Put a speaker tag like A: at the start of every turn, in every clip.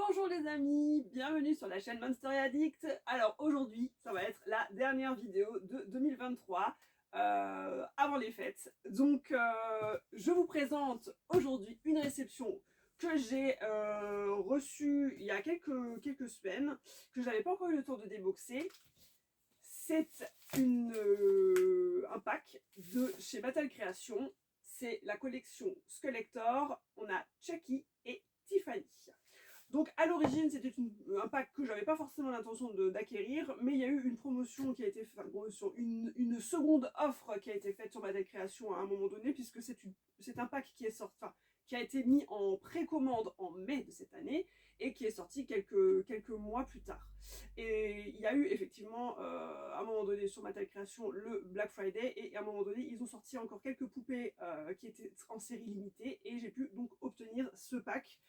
A: Bonjour les amis, bienvenue sur la chaîne Monster Addict. Alors aujourd'hui, ça va être la dernière vidéo de 2023 avant les fêtes. Donc je vous présente aujourd'hui une réception que j'ai reçue il y a quelques semaines, que je n'avais pas encore eu le temps de déboxer. C'est un pack de chez Battle Creation. C'est la collection Skulllector. On a Chucky et Tiffany. Donc à l'origine c'était un pack que j'avais pas forcément l'intention d'acquérir, mais il y a eu une promotion qui a été faite, une seconde offre qui a été faite sur Battle Création à un moment donné, puisque c'est un pack qui est sorti, qui a été mis en précommande en mai de cette année et qui est sorti quelques mois plus tard. Et il y a eu effectivement à un moment donné sur Battle Création le Black Friday, et à un moment donné ils ont sorti encore quelques poupées qui étaient en série limitée, et j'ai pu donc obtenir ce pack.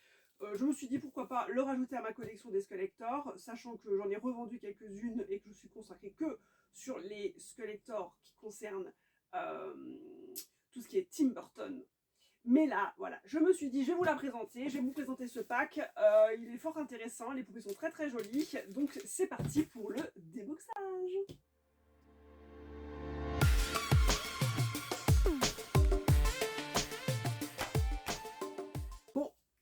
A: Je me suis dit pourquoi pas le rajouter à ma collection des Skulllector, sachant que j'en ai revendu quelques-unes et que je suis consacrée que sur les Skulllector qui concernent tout ce qui est Tim Burton. Mais là, voilà, je me suis dit, je vais vous la présenter, je vais vous présenter ce pack. Il est fort intéressant, les poupées sont très très jolies, donc c'est parti pour le déboxage.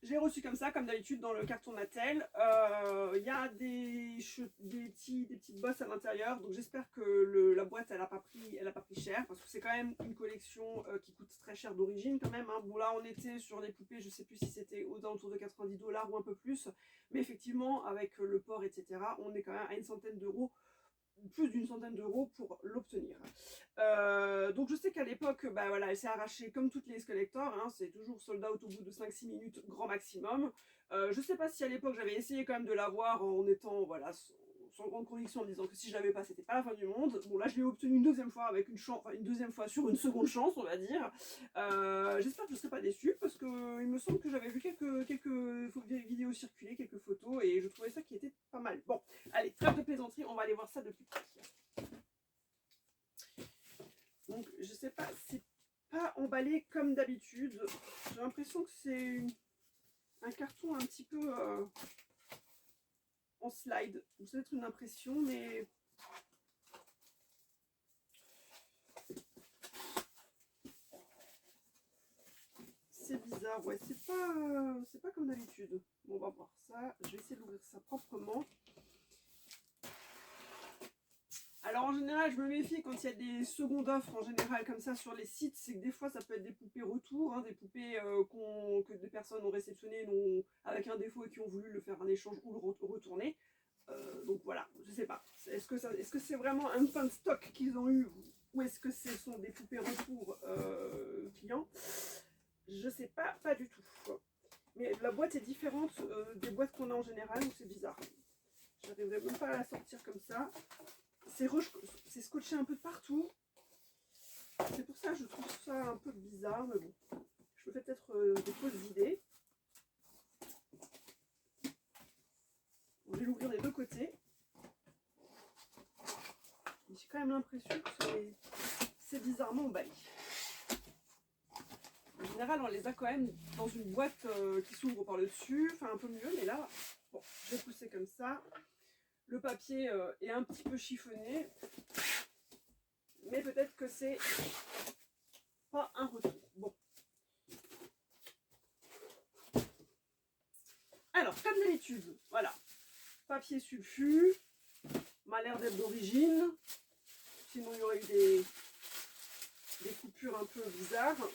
A: J'ai reçu comme ça, comme d'habitude dans le carton Mattel. Il y a des petites bosses à l'intérieur, donc j'espère que la boîte elle a pas pris cher, parce que c'est quand même une collection qui coûte très cher d'origine quand même. Bon là on était sur les poupées, je sais plus si c'était aux alentours de 90$ ou un peu plus, mais effectivement avec le port etc. on est quand même à une centaine d'euros, plus d'une centaine d'euros pour l'obtenir. Donc je sais qu'à l'époque, bah voilà, elle s'est arrachée comme toutes les Skulllector, hein, c'est toujours sold out au bout de 5-6 minutes grand maximum. Je sais pas si à l'époque j'avais essayé quand même de l'avoir en étant voilà, sans grande conviction, en disant que si je l'avais pas, c'était pas la fin du monde. Bon là je l'ai obtenu une deuxième fois avec une deuxième fois sur une seconde chance, on va dire. J'espère que je ne serai pas déçue, parce que il me semble que j'avais vu quelques vidéos circuler, quelques photos, et je trouvais ça qui était pas mal. Bon, allez, trêve de plaisanterie, on va aller voir ça de plus près. Donc je sais pas, c'est pas emballé comme d'habitude. J'ai l'impression que c'est un carton un petit peu en slide. C'est peut-être une impression, mais c'est bizarre. Ouais, c'est pas comme d'habitude. Bon, on va voir ça. Je vais essayer d'ouvrir ça proprement. Alors en général, je me méfie quand il y a des secondes offres en général comme ça sur les sites, c'est que des fois ça peut être des poupées retour, hein, des poupées que des personnes ont réceptionnées avec un défaut et qui ont voulu le faire un échange ou le retourner. Donc voilà, je sais pas. Est-ce que c'est vraiment un fin de stock qu'ils ont eu, ou est-ce que ce sont des poupées retour clients? Je sais pas, pas du tout. Mais la boîte est différente des boîtes qu'on a en général, donc c'est bizarre. J'arriverai même pas à la sortir comme ça. C'est scotché un peu partout. C'est pour ça que je trouve ça un peu bizarre, mais bon. Je me fais peut-être des fausses idées. On va l'ouvrir des deux côtés. J'ai quand même l'impression que c'est bizarrement emballé. En général, on les a quand même dans une boîte qui s'ouvre par le dessus, enfin un peu mieux, mais là, bon, je vais pousser comme ça. Le papier est un petit peu chiffonné, mais peut-être que c'est pas un retour. Bon. Alors, comme d'habitude, voilà. Papier sulfu, m'a l'air d'être d'origine. Sinon, il y aurait eu des coupures un peu bizarres.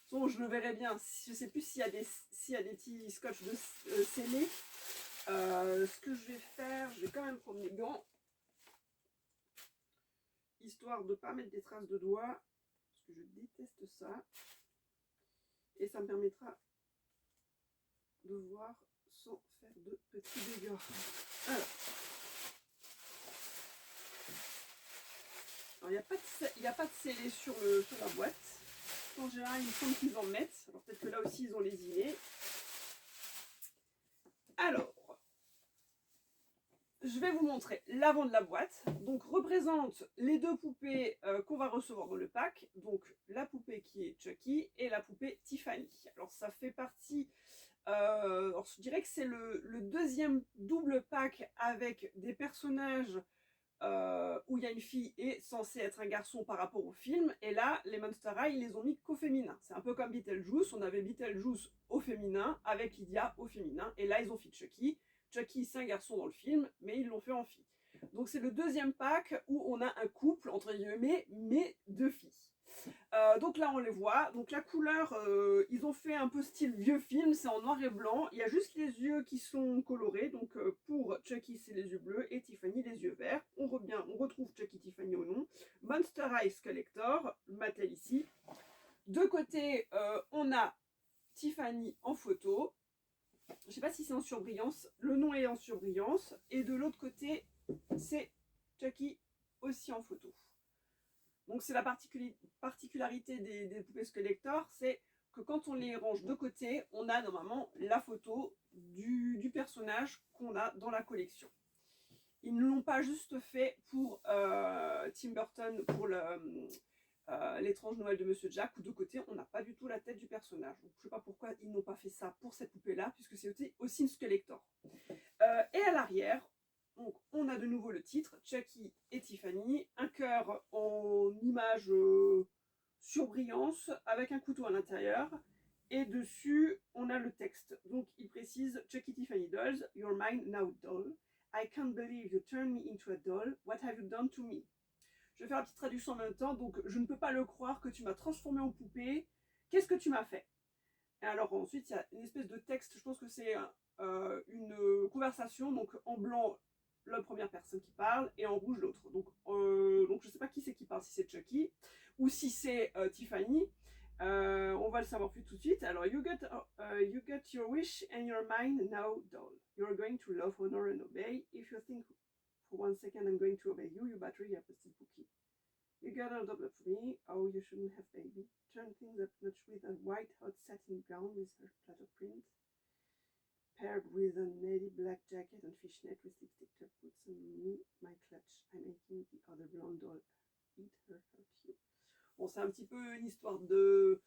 A: Bon, je le verrai bien. Je ne sais plus s'il y a des petits scotch de scellés. Ce que je vais faire, je vais quand même prendre mes gants, histoire de ne pas mettre des traces de doigts, parce que je déteste ça. Et ça me permettra de voir sans faire de petits dégâts. Alors, il n'y a pas de scellé sur la boîte. En général, il me semble qu'ils en mettent. Alors peut-être que là aussi, ils ont lésiné. Alors, je vais vous montrer l'avant de la boîte. Donc, représente les deux poupées qu'on va recevoir dans le pack. Donc, la poupée qui est Chucky et la poupée Tiffany. Alors, ça fait partie... alors, je dirais que c'est le deuxième double pack avec des personnages où il y a une fille et censée être un garçon par rapport au film. Et là, les Monster High, ils les ont mis qu'au féminin. C'est un peu comme Beetlejuice. On avait Beetlejuice au féminin avec Lydia au féminin. Et là, ils ont fait Chucky. Chucky, c'est un garçon dans le film, mais ils l'ont fait en fille. Donc c'est le deuxième pack où on a un couple, entre guillemets, mais deux filles. Donc là on les voit, donc la couleur, ils ont fait un peu style vieux film, c'est en noir et blanc, il y a juste les yeux qui sont colorés, donc pour Chucky c'est les yeux bleus et Tiffany les yeux verts. On retrouve Chucky Tiffany au nom. Monster High Collector, Mattel ici. De côté on a Tiffany en photo, je ne sais pas si c'est en surbrillance, le nom est en surbrillance, et de l'autre côté c'est Chucky aussi en photo. Donc c'est la particularité des poupées Collector, c'est que quand on les range de côté, on a normalement la photo du personnage qu'on a dans la collection. Ils ne l'ont pas juste fait pour Tim Burton, pour l'étrange Noël de Monsieur Jack, où de côté, on n'a pas du tout la tête du personnage. Donc, je ne sais pas pourquoi ils n'ont pas fait ça pour cette poupée-là, puisque c'est aussi une Skeletor. Et à l'arrière, donc, on a de nouveau le titre, Chucky et Tiffany, un cœur en image surbrillance avec un couteau à l'intérieur. Et dessus, on a le texte. Donc, il précise Chucky Tiffany Dolls, you're mine now, doll. I can't believe you turned me into a doll. What have you done to me? Je vais faire la petite traduction en même temps. Donc, je ne peux pas le croire que tu m'as transformé en poupée. Qu'est-ce que tu m'as fait? Et alors, ensuite, il y a une espèce de texte. Je pense que c'est une conversation. Donc, en blanc, la première personne qui parle et en rouge, l'autre. Donc, je ne sais pas qui c'est qui parle, si c'est Chucky ou si c'est Tiffany. On va le savoir plus tout de suite. Alors, you got your wish and your mind now, doll. You're going to love, honor and obey. If you think for 1 second I'm going to obey you, you better have a still cookie. You got all up for me. Oh, you shouldn't have, baby. Turn things up notch with a white hot satin gown with her platter print, paired with a navy black jacket and fishnet with lipstick top boots on me, my clutch. I'm making the other blonde doll eat her hurt you. Bon, c'est un petit peu une histoire de...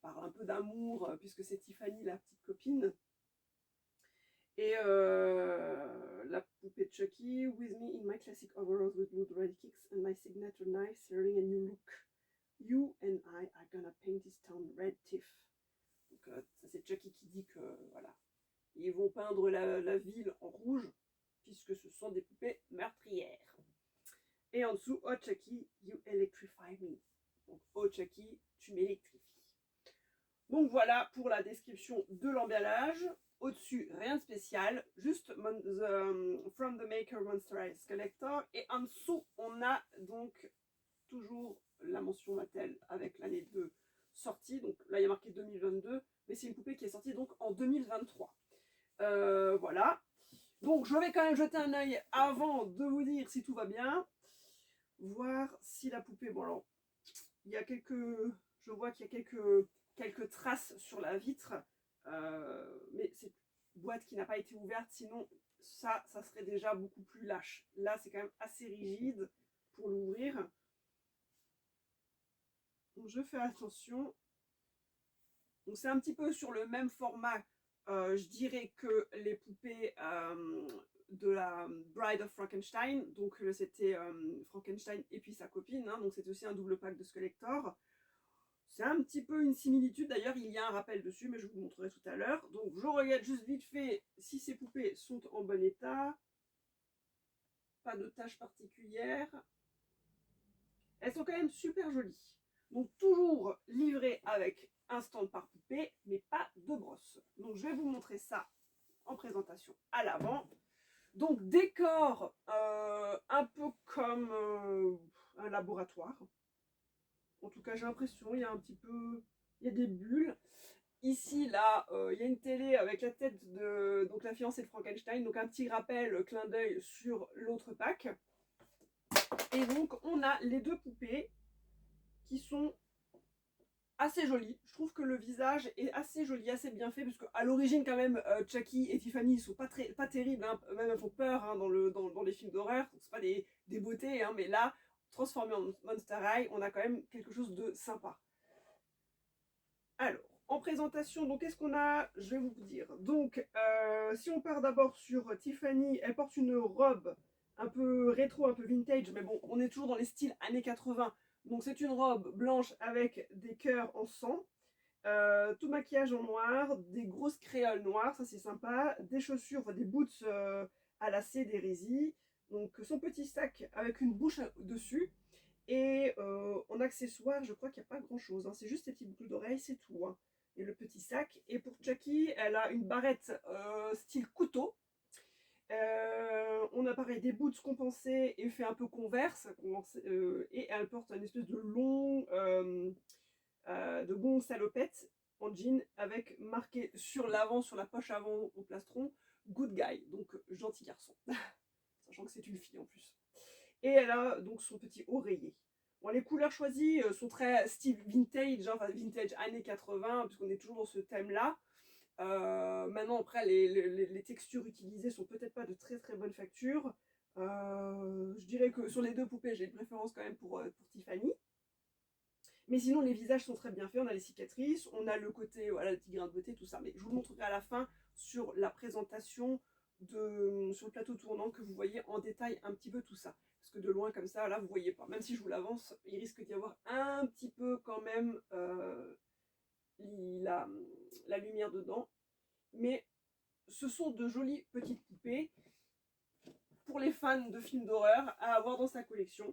A: parle un peu d'amour, puisque c'est Tiffany, la petite copine. Et la poupée de Chucky, with me in my classic overalls with blue red kicks and my signature knife, serving a new look. You and I are gonna paint this town red tiff. Donc ça c'est Chucky qui dit que voilà, ils vont peindre la ville en rouge, puisque ce sont des poupées meurtrières. Et en dessous, oh Chucky, you electrify me. Donc, oh Chucky, tu m'électrifies. Donc voilà pour la description de l'emballage. Au-dessus, rien de spécial, juste From the Maker Monster High Collector. Et en dessous, on a donc toujours la mention Mattel avec l'année de sortie. Donc là, il y a marqué 2022, mais c'est une poupée qui est sortie donc en 2023. Voilà. Donc je vais quand même jeter un œil avant de vous dire si tout va bien. Voir si la poupée... Bon alors, il y a quelques... Je vois qu'il y a quelques traces sur la vitre. Mais c'est une boîte qui n'a pas été ouverte, sinon ça serait déjà beaucoup plus lâche. Là, c'est quand même assez rigide pour l'ouvrir. Donc, je fais attention. Donc, c'est un petit peu sur le même format, je dirais, que les poupées de la Bride of Frankenstein. Donc, c'était Frankenstein et puis sa copine. Hein, donc, c'est aussi un double pack de Skeletor. C'est un petit peu une similitude, d'ailleurs il y a un rappel dessus, mais je vous montrerai tout à l'heure. Donc je regarde juste vite fait si ces poupées sont en bon état. Pas de taches particulières. Elles sont quand même super jolies. Donc toujours livrées avec un stand par poupée, mais pas de brosse. Donc je vais vous montrer ça en présentation à l'avant. Donc décor un peu comme un laboratoire. En tout cas, j'ai l'impression, il y a un petit peu, il y a des bulles. Ici, là, il y a une télé avec la tête de donc la fiancée de Frankenstein. Donc un petit rappel, clin d'œil sur l'autre pack. Et donc, on a les deux poupées qui sont assez joli. Je trouve que le visage est assez joli, assez bien fait, parce qu'à l'origine quand même, Chucky et Tiffany ils sont pas terribles, hein, même elles font peur hein, dans les films d'horreur, c'est pas des beautés, hein, mais là, transformé en Monster High, on a quand même quelque chose de sympa. Alors, en présentation, donc qu'est-ce qu'on a? Je vais vous dire. Donc, si on part d'abord sur Tiffany, elle porte une robe un peu rétro, un peu vintage, mais bon, on est toujours dans les styles années 80. Donc c'est une robe blanche avec des cœurs en sang, tout maquillage en noir, des grosses créoles noires, ça c'est sympa, des chaussures, enfin des boots à lacets d'hérésie, donc son petit sac avec une bouche dessus, et en accessoire, je crois qu'il n'y a pas grand chose, hein. C'est juste ces petits boucles d'oreilles, c'est tout, hein. Et le petit sac. Et pour Chucky, elle a une barrette style couteau. On a pareil des boots compensés et fait un peu converse. Et elle porte une espèce de long salopette en jean avec marqué sur l'avant, sur la poche avant au plastron, good guy, donc gentil garçon. Sachant que c'est une fille en plus. Et elle a donc son petit oreiller. Bon, les couleurs choisies sont très style vintage, hein, enfin vintage années 80, puisqu'on est toujours dans ce thème-là. Maintenant, après, les textures utilisées sont peut-être pas de très très bonne facture. Je dirais que sur les deux poupées, j'ai une préférence quand même pour Tiffany. Mais sinon, les visages sont très bien faits. On a les cicatrices, on a le côté, voilà, le petit grain de beauté, tout ça. Mais je vous le montrerai à la fin sur la présentation sur le plateau tournant, que vous voyez en détail un petit peu tout ça. Parce que de loin comme ça, là, vous voyez pas. Même si je vous l'avance, il risque d'y avoir un petit peu quand même la, la lumière dedans. Mais ce sont de jolies petites poupées pour les fans de films d'horreur à avoir dans sa collection.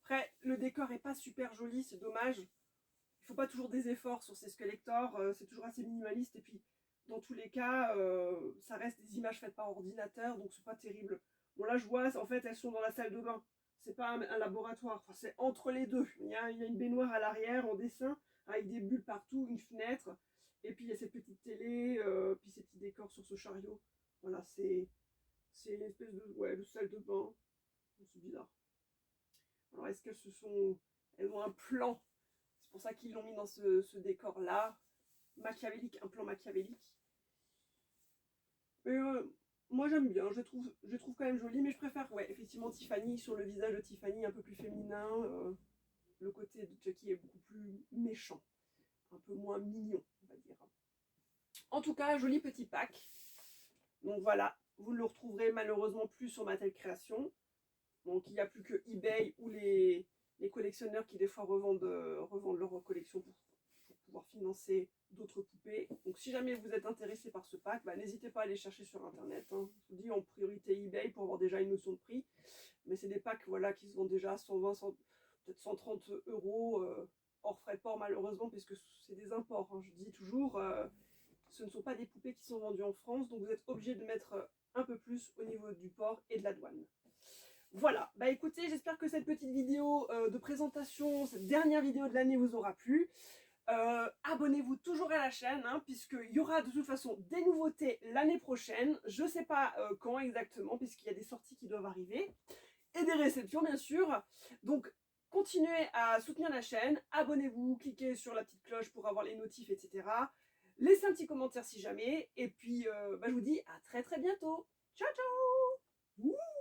A: Après, le décor est pas super joli, c'est dommage. Il faut pas toujours des efforts sur ces Skeletor, c'est toujours assez minimaliste, et puis dans tous les cas, ça reste des images faites par ordinateur, donc c'est pas terrible. Bon là je vois, en fait elles sont dans la salle de bain, c'est pas un laboratoire, enfin, c'est entre les deux. Il y a une baignoire à l'arrière en dessin, avec des bulles partout, une fenêtre, et puis il y a cette petite télé, puis ces petits décors sur ce chariot. Voilà, c'est une espèce de salle de bain, c'est bizarre. Alors est-ce qu'elles elles ont un plan? C'est pour ça qu'ils l'ont mis dans ce décor-là, machiavélique, un plan machiavélique. Mais moi j'aime bien, je trouve quand même joli, mais je préfère, ouais, effectivement Tiffany, sur le visage de Tiffany, un peu plus féminin. Le côté de Chucky est beaucoup plus méchant, un peu moins mignon, on va dire. En tout cas, joli petit pack. Donc voilà, vous ne le retrouverez malheureusement plus sur Mattel Création. Donc il n'y a plus que eBay ou les collectionneurs qui des fois revendent leur collection pour pouvoir financer d'autres poupées. Donc si jamais vous êtes intéressé par ce pack, bah, n'hésitez pas à aller chercher sur internet, hein. Je vous dis en priorité eBay pour avoir déjà une notion de prix. Mais c'est des packs voilà, qui se vendent déjà à 120, peut-être 130 euros hors frais de port malheureusement, puisque c'est des imports, hein. Je dis toujours, ce ne sont pas des poupées qui sont vendues en France, donc vous êtes obligé de mettre un peu plus au niveau du port et de la douane. Voilà, bah écoutez, j'espère que cette petite vidéo de présentation, cette dernière vidéo de l'année vous aura plu. Abonnez-vous toujours à la chaîne, hein, puisqu'il y aura de toute façon des nouveautés l'année prochaine. Je ne sais pas quand exactement, puisqu'il y a des sorties qui doivent arriver. Et des réceptions, bien sûr. Donc, continuez à soutenir la chaîne. Abonnez-vous, cliquez sur la petite cloche pour avoir les notifs, etc. Laissez un petit commentaire si jamais. Et puis, bah, je vous dis à très très bientôt. Ciao, ciao. Wouh.